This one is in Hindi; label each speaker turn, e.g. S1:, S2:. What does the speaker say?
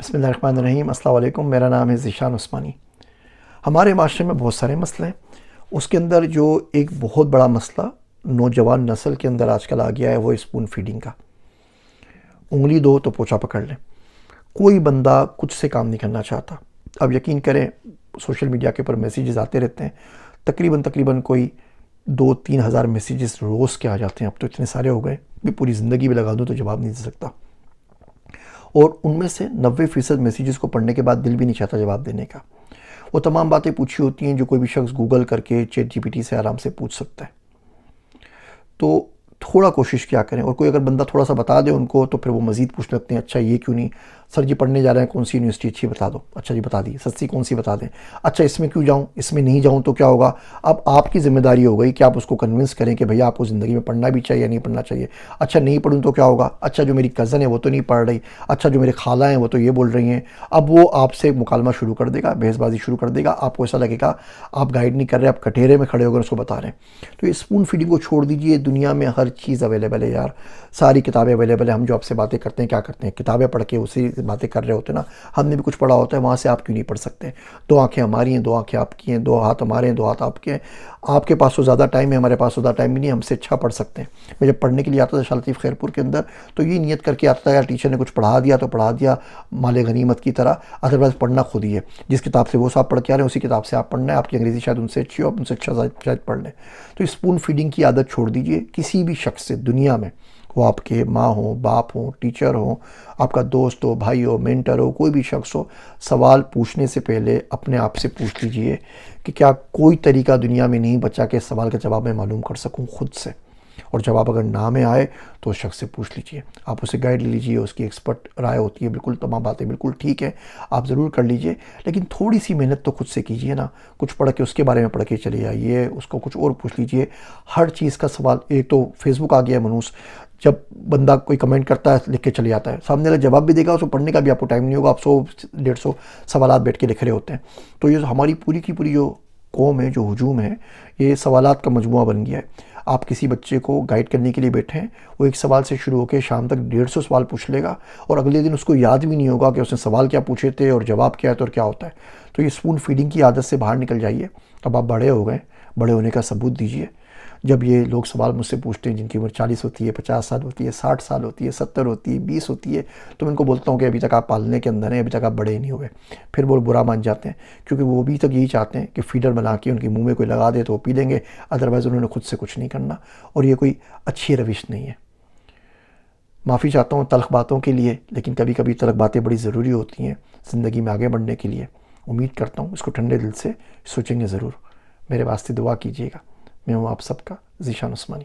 S1: बिस्मिल्लाहिर्रहमानिर्रहीम। अस्सलाम वालेकुम। मेरा नाम है ज़ीशान उस्मानी। हमारे माशरे में बहुत सारे मसले हैं। उसके अंदर जो एक बहुत बड़ा मसला नौजवान नस्ल के अंदर आजकल आ गया है वो स्पून फीडिंग का। उंगली दो तो पोछा पकड़ लें। कोई बंदा कुछ से काम नहीं करना चाहता। अब यकीन करें, सोशल मीडिया के ऊपर मैसेजेस आते रहते हैं। तकरीबन कोई 2-3 हज़ार मैसेजेस रोज़ के आ जाते हैं। अब तो इतने सारे हो गए कि पूरी ज़िंदगी भी लगा दूँ तो जवाब नहीं दे सकता। और उनमें से 90% मैसेजेस को पढ़ने के बाद दिल भी नहीं चाहता जवाब देने का। वो तमाम बातें पूछी होती हैं जो कोई भी शख्स गूगल करके चैट जीपीटी से आराम से पूछ सकता है। तो थोड़ा कोशिश क्या करें, और कोई अगर बंदा थोड़ा सा बता दे उनको तो फिर वो मज़ीद पूछ लगते हैं, अच्छा ये क्यों नहीं, सर जी पढ़ने जा रहे हैं कौन सी यूनिवर्सिटी अच्छी बता दो, अच्छा जी बता दी, सस्ती कौन सी बता दें, अच्छा इसमें क्यों जाऊँ, इसमें नहीं जाऊँ तो क्या होगा। अब आपकी ज़िम्मेदारी हो गई कि आप उसको कन्विंस करें कि भैया आपको ज़िंदगी में पढ़ना भी चाहिए या नहीं पढ़ना चाहिए। अच्छा नहीं पढ़ूँ तो क्या होगा, अच्छा जो मेरी कज़न है वो तो नहीं पढ़ रही, अच्छा जो मेरे खाला हैं वो तो ये बोल रही हैं। अब वो आपसे मुकालमा शुरू कर देगा, बहसबाजी शुरू कर देगा। आपको ऐसा लगेगा आप गाइड नहीं कर रहे, आप कटहरे में खड़े होकर उसको बता रहे हैं। तो ये स्पून फीडिंग को छोड़ दीजिए। दुनिया में हर चीज़ अवेलेबल है यार, सारी किताबें अवेलेबल है। हम जो आपसे बातें करते हैं क्या करते हैं, किताबें पढ़ के उसी बातें कर रहे होते हैं ना। हमने भी कुछ पढ़ा होता है, वहाँ से आप क्यों नहीं पढ़ सकते। दो आंखें हमारी हैं, दो आंखें आपकी हैं, दो हाथ हमारे हैं, दो हाथ आपके हैं। आपके पास तो ज़्यादा टाइम है, हमारे पास ज़्यादा टाइम भी नहीं, हमसे अच्छा पढ़ सकते हैं। मैं जब पढ़ने के लिए आता था शाह लतीफ़ खैरपुर के अंदर, तो ये नियत करके आता था यार टीचर ने कुछ पढ़ा दिया तो पढ़ा दिया माले गनीमत की तरह, अदरवाइज़ पढ़ना खुद ही है। जिस किताब से वो साहब पढ़ के आ रहे हैं उसी किताब से आप पढ़ना है। आपकी अंग्रेज़ी शायद उनसे अच्छी हो, आप उनसे अच्छा शायद पढ़ लें। तो स्पून फीडिंग की आदत छोड़ दीजिए। किसी भी शख्स से दुनिया में, वो आपके माँ हो, बाप हो, टीचर हो, आपका दोस्त हो, भाई हो, मेंटर हो, कोई भी शख्स हो, सवाल पूछने से पहले अपने आप से पूछ लीजिए कि क्या कोई तरीका दुनिया में नहीं बचा कि सवाल का जवाब मैं मालूम कर सकूं खुद से। और जवाब अगर ना में आए तो उस शख्स से पूछ लीजिए, आप उसे गाइड ले लीजिए, उसकी एक्सपर्ट राय होती है। बिल्कुल तमाम बातें बिल्कुल ठीक है, आप ज़रूर कर लीजिए, लेकिन थोड़ी सी मेहनत तो खुद से कीजिए ना। कुछ पढ़ के उसके बारे में पढ़ के चले आइए, उसको कुछ और पूछ लीजिए। हर चीज़ का सवाल, एक तो फेसबुक आ गया है मनूस, जब बंदा कोई कमेंट करता है लिख के चले जाता है, सामने वाला जवाब भी देगा, उसको पढ़ने का भी आपको टाइम नहीं होगा। आप 100-150 सवालात बैठ के लिख रहे होते हैं। तो ये हमारी पूरी की पूरी जो कौम है, जो हुजूम है, ये सवालात का मजमुआ बन गया है। आप किसी बच्चे को गाइड करने के लिए बैठे हैं, वो एक सवाल से शुरू होकर शाम तक 150 सवाल पूछ लेगा, और अगले दिन उसको याद भी नहीं होगा कि उसने सवाल क्या पूछे थे और जवाब क्या है तो और क्या होता है। तो ये स्पून फीडिंग की आदत से बाहर निकल जाइए। अब आप बड़े हो गए, बड़े होने का सबूत दीजिए। जब ये लोग सवाल मुझसे पूछते हैं जिनकी उम्र 40 होती है, 50 साल होती है, 60 साल होती है, 70 होती है, 20 होती है, तो मैं उनको बोलता हूँ कि अभी तक आप पालने के अंदर हैं, अभी तक आप बड़े ही नहीं हुए। फिर वो बुरा मान जाते हैं, क्योंकि वो अभी तक यही चाहते हैं कि फीडर बना के उनके मुंह में कोई लगा दे तो वो पी लेंगे, अदरवाइज़ उन्होंने खुद से कुछ नहीं करना। और ये कोई अच्छी रविश नहीं है। माफ़ी चाहता हूँ तल्ख़ बातों के लिए, लेकिन कभी कभी तल्ख़ बातें बड़ी ज़रूरी होती हैं ज़िंदगी में आगे बढ़ने के लिए। उम्मीद करता हूँ इसको ठंडे दिल से सोचेंगे ज़रूर। मेरे वास्ते दुआ कीजिएगा। मैं हूँ आप सबका ज़ीशान उस्मानी।